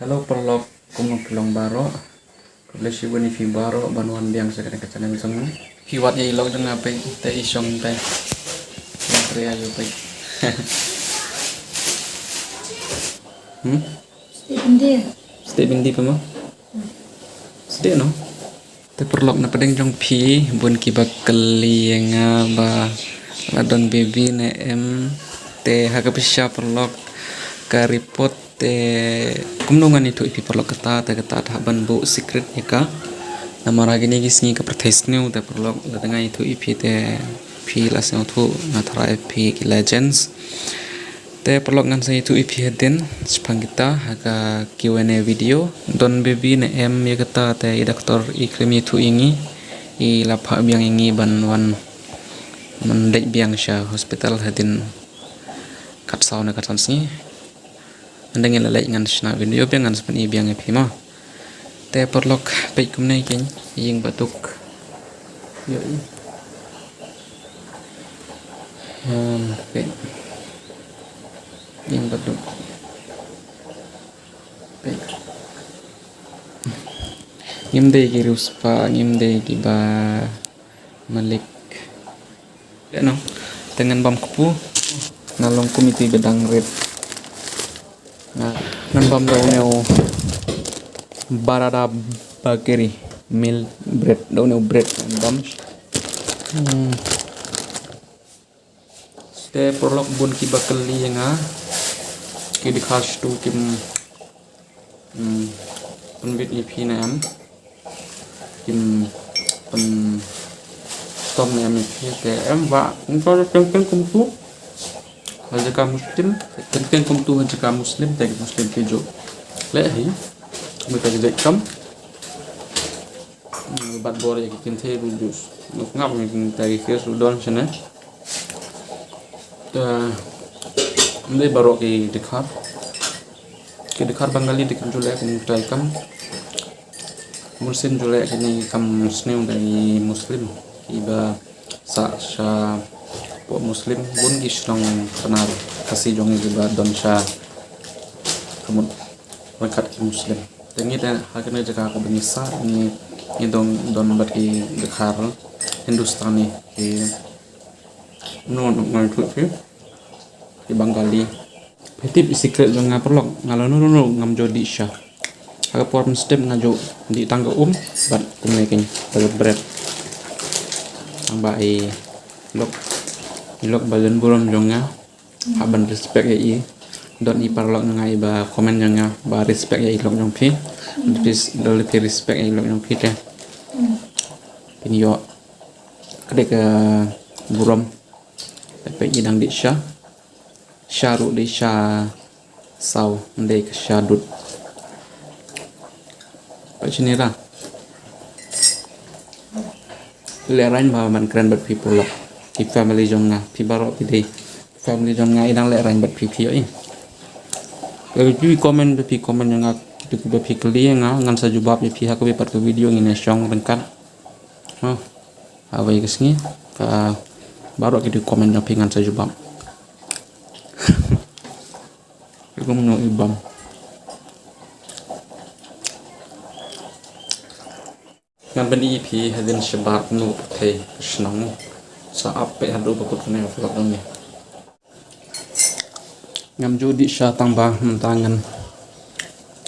Halo perlok kumong kilong baro. Kublesi wani fi baro banuan biang sa kada kacana misong. Hiwat ya ilog deng ape te isong te. Pre ayo pe. Stay bindi pa mo? Stay no? Te perlok na padeng jong pi bun ki bakali nga ba ladon baby na te hagapisya perlok karipot te kumnungan itu ipi perlok kata haban bu secret ika namara gini gisni ka protestnu te perlok ladanga itu ipi te pi lasnya tu ngatara ipi legends te perlok ngan sa itu ipi hadin sepang kita haga Q&A video don baby na ya kata te doktor iklim itu ingi I lapha biang ingi banwan mendek biang sya hospital hadin kat sauna kat sansni andang ila ngan sna video biang ngan sepen biang epi ma te perlok pei kumnai king ying batuk yo pei ying batuk pei ngimde ki ruspa ngimde ki ba malik ya no dengan bam kupu nalong komite bedang red nah nambam dauneo barada bakeri mil bread dauneo bread nambam ste perlok bun ki bakali nga ki dikhas tu kim penbit ipi na am kim pen tom na am ipi te am ba ko teng kumtu hajaka muslim tentang kumtu hajaka muslim tag muslim ke jo le hi mereka jadi kam bat bor ya kitin the rujus ngap ngin tari ke sudon sana ta mle baro ke dikhar bangali dikin jule kum tai kam muslim jule kini kam muslim dari muslim iba sa sha po muslim bun gisrong kanar kasih jong iba don sha kamut wakat ki muslim tengi ta hakene jaga ko benisa ni don bati dekhar hindustani ki non ngai thu ki bangali petip secret jong ngaperlok ngalono ngam jodi sha aga por muslim ngajo di tangga bat kumekin dapat bread amba lok balan buram jonga haban respect ya don I parlok ngai ba comment jonga ba respect ya ilok jong pi lebih respect ya ilok jong pi te pini yo kade ke buram tapi idang di syaru di sya sau ndai ke syadut pak chinira lerain ba man keren bat people lok ki family jonga pi baro pi dei family jonga idang lerain bat pi yo lalu pi komen jonga tu pi kli nga ngan sa jubab pi ha ko pi pat video ngine syong bengkat awai kesni ka baro ki komen jong pi ngan sa jubab ko mo ibam ngam bani pi hadin shabar nu the shnang sa ape hadu bakut ne vlog ni ngam jodi sha tangba mentangan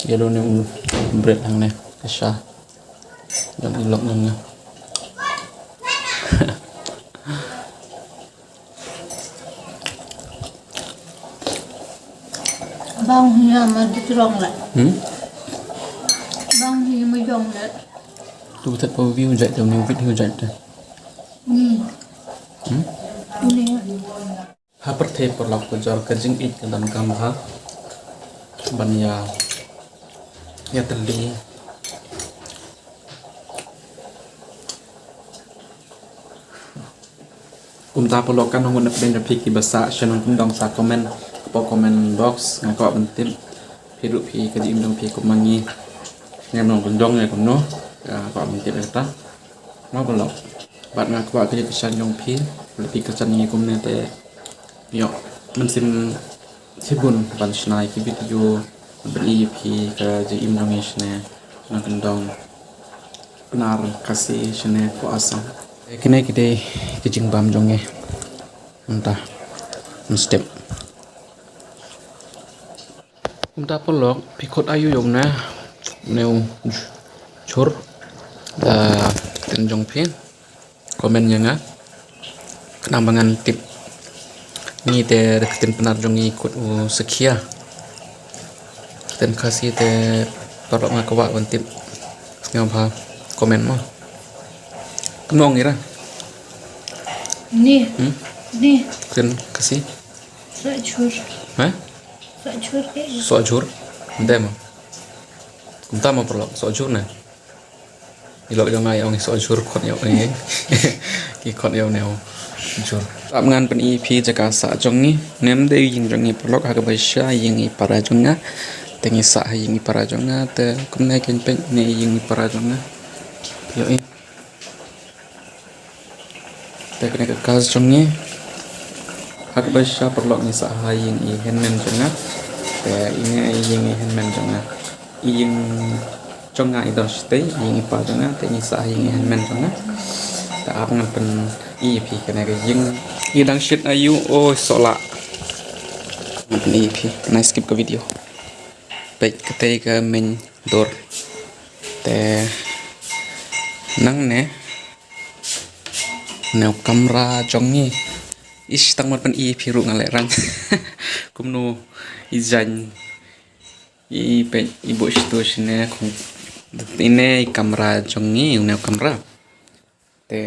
yelo ne bread hang ne sha dan ilok ne bang hiya ma ditrong la bang hiya ma yong la tu thật bao view dạy từ mình video dạy ta ha perthe perlok ko jor ka jing ik dan kam ha ban ya teli ta perlokan ngon na pen rapi ki basa shanong kum dong sa comment po comment box ngako bentim hidup pi ka jing dong pi ko mangi ngam nong bendong ya kono pak mentip eta mau belok bat na kwa ke kesan jong pi lebih kesan ni kum ne te yo mensim sibun ban snai ki video ber-EP ke je im dong isne na kendong benar kasih sene ko asam kene kide kijing bam jonge entah step entah polok pikot ayu yong na neu chur ten jong pin komennya nga kenambangan tip ni te deketin penar jong ikut sekia dan kasih te parok ngakawak tip ngapa komen mo kenong ira Ni. Ni. kan kasih Sacur. hah Sacur kayak soajur ndem kumta mo perlo soajur na ilok jong ai ong soajur khot yo ai ki khot yo neo jur ap ngan pen EP jaka sa jong ni nem de yin jong ni perlo ha ka baisha yin i para jong nga tengi sa yin i para jong nga te kumna ken pen ne yin i para jong nga yo ai te kene ka kas jong ni ha ka baisha perlo ni sa yin i henmen jong nga te ini yin i henmen jong nga yin jong nga idol stay yin i pa jong nga te ni sa yin i henmen jong nga ta ap ngan pen EP kena ke yin idang shit ayu oh sola pen EP na skip ke video baik ketai ke main door te nang ne neu kamera jong ni is tang mat pen EP ru ngale rang kumno izan i pe ibu situ sine kong ini kamera jong ni neu kamera te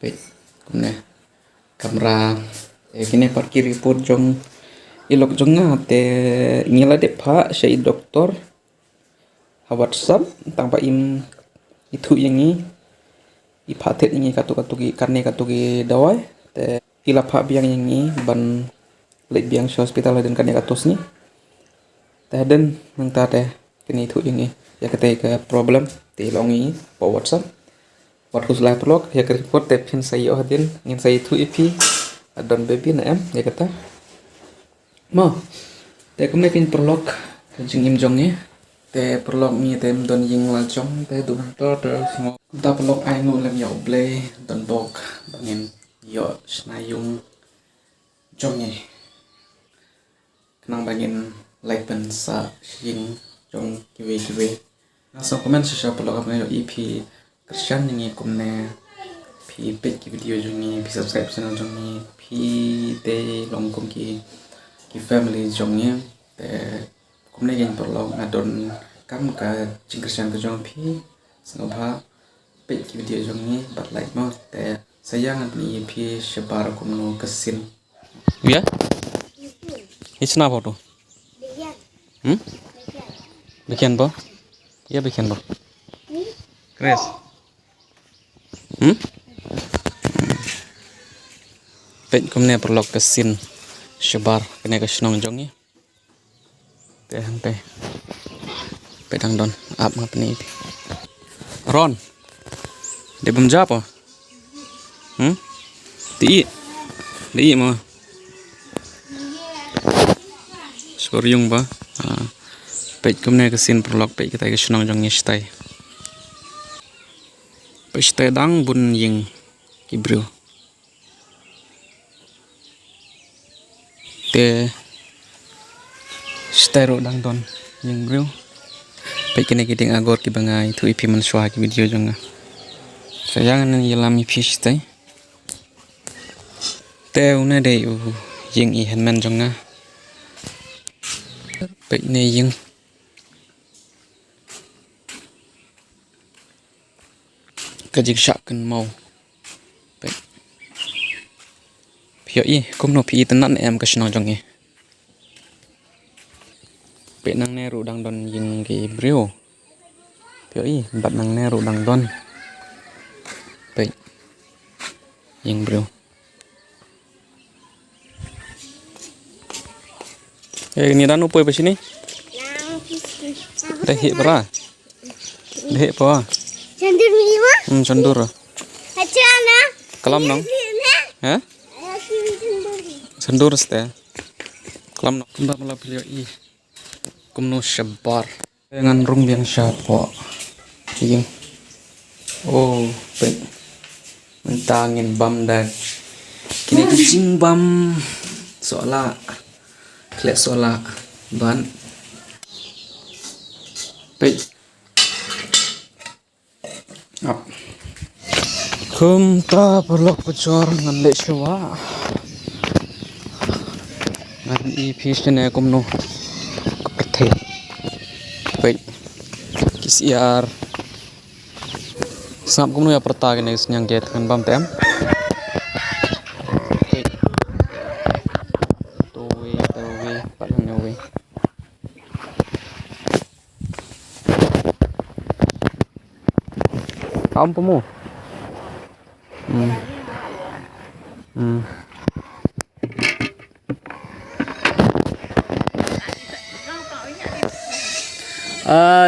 pe kumne kamera kini parkir pun jong ilok jong nga te ngila de pha sei doktor ha WhatsApp tang pa im itu yang ni i phatet ini katu karne katu dawai te ila pha biang yang ni ban lek biang hospital dan karne katus ni te den nang ta te kini itu yang ni ya ketika problem te longi po WhatsApp waktu setelah blog ya ke report te pin saya hadin ingin saya itu EP dan baby na em ya kata mo te kumne pin prolog jing im jong ni te prolog mi tem don ying la jong te du to mo ta prolog ai ngo lem yo play don bok bangin yo snayung jong ni kenang bangin like pen sa ying jong kiwe langsung komen sisa prolog apa yo EP Christian yang kumne pi pet ki video jongi pi subscribe channel jongi pi te longkum ki family jongi te kumne yang perlu ngadon kam ka jing Christian ke jong pi sengobha pet ki video jongi bat like mo te sayang ni pi sebar kumno kesin ya isna foto bikin bo ya bikin bo Chris pet kumne perlu kesin sebar kene ke senong jongi te hante pedang don ap ngap ni ron de bum japa ti mo skoryung ba pet kumne kesin perlu pet kita ke senong jongi stai pesta dang bun ying kibru te stero dang don ying bru pe kene kiting agor ki bangai tu ipi man shwa ki video jonga sayang nan yelami fish tai te una de ying i henman jonga pe ne ying kajik syakan mau pe pio i kum no pi tenan em ka snong jong e pe nang ne ru dang don ying ki brio pio i bat nang ne ru dang don pe ying brio ni dan upoi pa sini dah hit para dah hit pa Candur lima. Candur. Acana. Kelam nong. Ha? Candur ste. kelam nak kumba malah beliau kumno syabar dengan rung yang siapa ini oh baik mentangin bam dan kini kucing bam soalnya kelak soalnya ban baik up kumta perlu bocor ngan lek syawa ngan efisien kumno keperteh baik kisiar sam kumno ya perta kene senyang get kan bam tem towe paling nyowe kamu pemu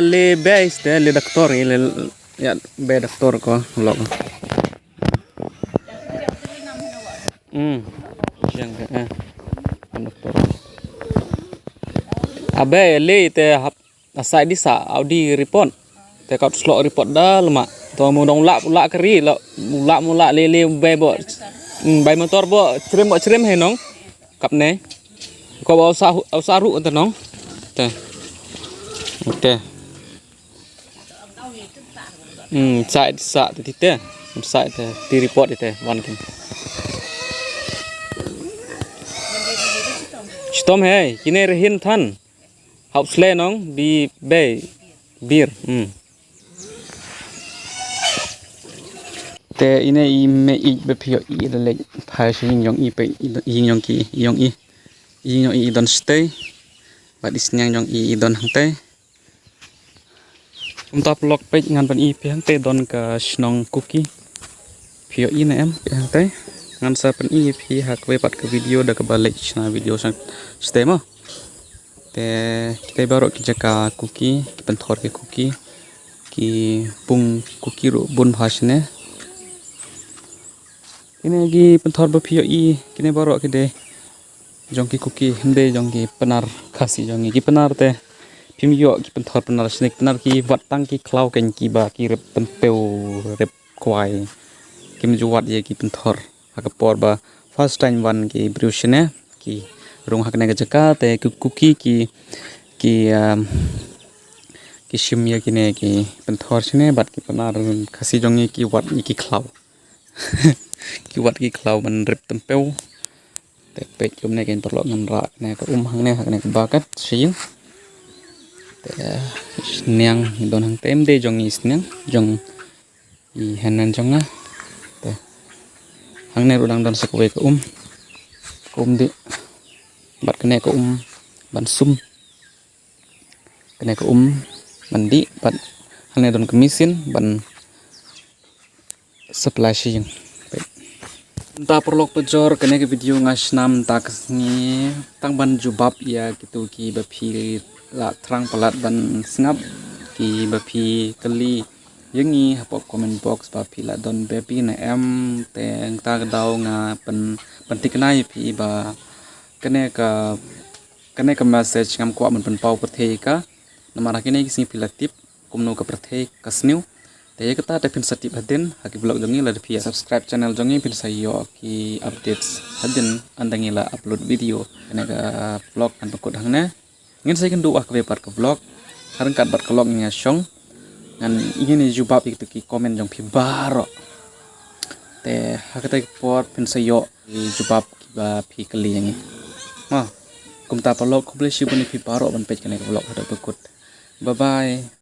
le base le doktor le ya be doktor ko lok siang doktor abe le te asai di sa audi report te kau slot report dah lemak to mo dong lak keri lak mula le be bo bay motor bo cerem he nong kap ne ko ba saru te nong te oke sa te tite sa te di report te wan kin stom he kine rehin than hausle nong bi be bir te ine i me i be pio i le phai shin yong i pe yong ki yong i don stay but is nyang yong i don hang te ta blog page ngan ban i pe hang te don ka snong cookie pio i na em pe hang te ngan sa pan i phi hak we pat ka video da ka balik na video sang stay mo te kita baru ki jaka cookie ki penthor ke cookie ki pung cookie ro bun bhasne ini lagi penthor ba pio i kini baru ki de jongki cookie hende jongki penar khasi jongi ki penar te pimyo ki penthor penar snek penar ki watang ki klau ken ki ba ki rep tempeu rep kwai kim juwat ye ki penthor hakapor ba first time one ki brushne ki rung hakne ga jaka te cookie ki shimya kine ki penthor sine bat ki penar khasi jongi ki wat ni ki klau ki wat ki klau man rep tempeu te pek jom ne ken perlo ngan ra ne ka hang ne hak ne bakat sin te nyang don hang tem de jong is nyang jong i hanan jong na te hang ne rudang don sakwe ka de bat kene ka ban sum kene ka mandi bat hang ne don kemisin ban supply sin ta perlok pejor kene ke video ngasnam tak ni tang ban jubab ya gitu ki bapi la terang pelat ban snap ki bapi keli yengi hapok comment box bapi la don bapi na em teng ta dau nga pentik nai pi ba kene ka message ngam ko man pen pau pathe ka namara kene ki sing pilatip kumno ka pathe kasniu te kata te pin satip hadin haki vlog jongi la pia subscribe channel jongi pin sayo ki updates hadin andangi la upload video kene ka vlog an pakut hangna ngin sai kan du ak par ka vlog harang kat bat vlog nya song ngan ingin jubab itu ki komen jong pi baro te hakata por pin sayo jubab ki ba pi kali yang ma kumta vlog ko ble shi bani pi baro ban page kene ka vlog hada pakut bye bye